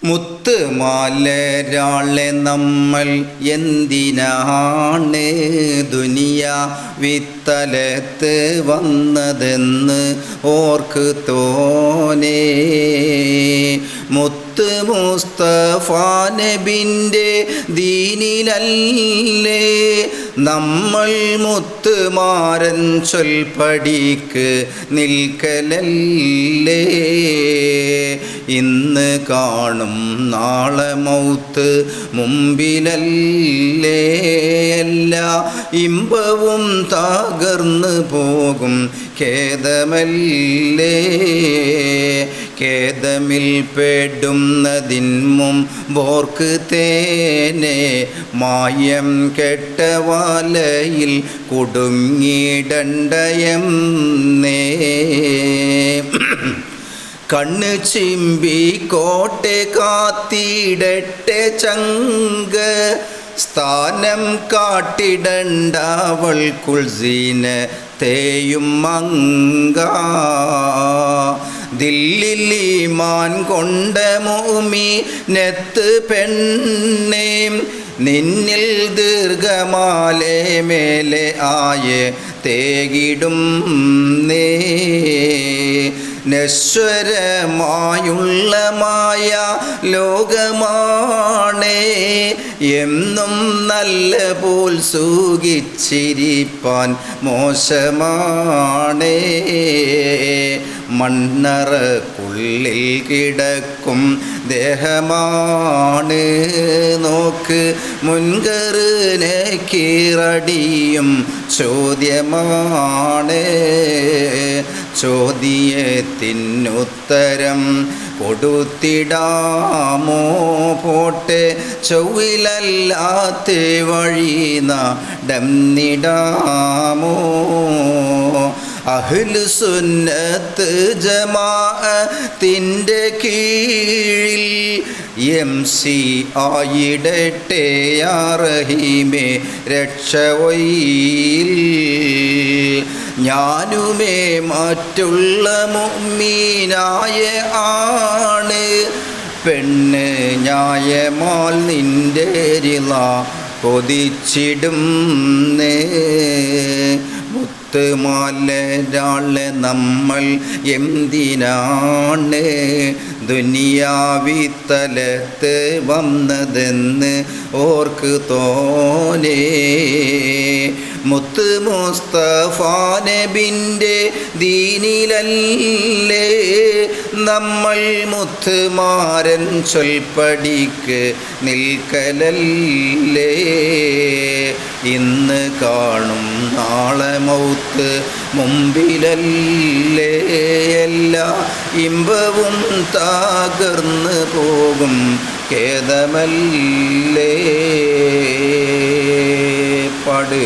മുത്ത് മാലരാളെ നമ്മൾ എന്തിനാണ് ദുനിയാവിത്തലത്ത് വന്നതെന്ന് ഓർക്ക് തോനേ. മുത്ത് മുസ്തഫ നബിൻ്റെ ദീനിലല്ലേ നമ്മൾ മുത്തുമാരൻ ചൊൽപ്പടിക്ക് നിൽക്കലല്ലേ. ഇന്ന് കാണും നാളെ മൗത്ത് മുമ്പിലല്ലേ. എല്ലാ ഇമ്പവും തകർന്നു പോകും ഖേദമല്ലേ. ഖേദമിൽ പെടുന്നതിൻ മുമ്പോർക്ക് തേനെ മായം കെട്ട വലയിൽ കുടുങ്ങിടണ്ടയെന്നേ. കണ്ണ് ചിമ്പി കോട്ടെ കാത്തിടട്ടെ ചങ്ക് സ്ഥാനം കാട്ടിടണ്ടവൾ കുൾസീന തേയും മങ്ക. ദില്ലിലീമാൻ കൊണ്ട മുഅ്മിനത്ത് പെണ്ണേ നിന്നിൽ ദീർഘമാലേ മേലെ ആയെ തേകിടും നേ. നശ്വരമായുള്ള മായ ലോകമാണേ എന്നും നല്ല പോൽ സുഖിച്ചിരിപ്പാൻ മോശമാണേ. മണ്ണറക്കുള്ളിൽ കിടക്കും ദേഹമാണ് നോക്ക് മുൻകറിനെ കീറടിയും ചോദ്യമാണ്. ചോദ്യത്തിനുത്തരം കൊടുത്തിടാമോ പോട്ടെ ചൊവ്വിലല്ലാത്ത വഴി നടന്നിടാമോ. അഹ്ലു സുന്നത്ത് ജമാഅത്തിന്റെ കീഴിൽ MC ആയിടട്ടെ യാ റഹീമേ രക്ഷവയിൽ. ഞാനുമേ മറ്റുള്ള മുഅ്മിനായ ആണ് പെണ്ണ് ന്യായമാൽ നിന്റെ റിള കൊതിച്ചിടും നേ. മുത്ത് മാലരാളെ നമ്മൾ എന്തിനാണ് ദുനിയാവിത്തലത്ത് വന്നതെന്ന് ഓർക്ക് തോനേ. മുത്ത് മുസ്തഫ നബിൻ്റെ ദീനിലല്ലേ നമ്മൾ മുത്തുമാരൻ ചൊൽപ്പടിക്ക് നിൽക്കലല്ലേ. ഇന്ന് കാണും നാളെ മൗത്ത് മുമ്പിലല്ലേ. എല്ലാ ഇമ്പവും തകർന്നു പോകും ഖേദമല്ലേ. പാട്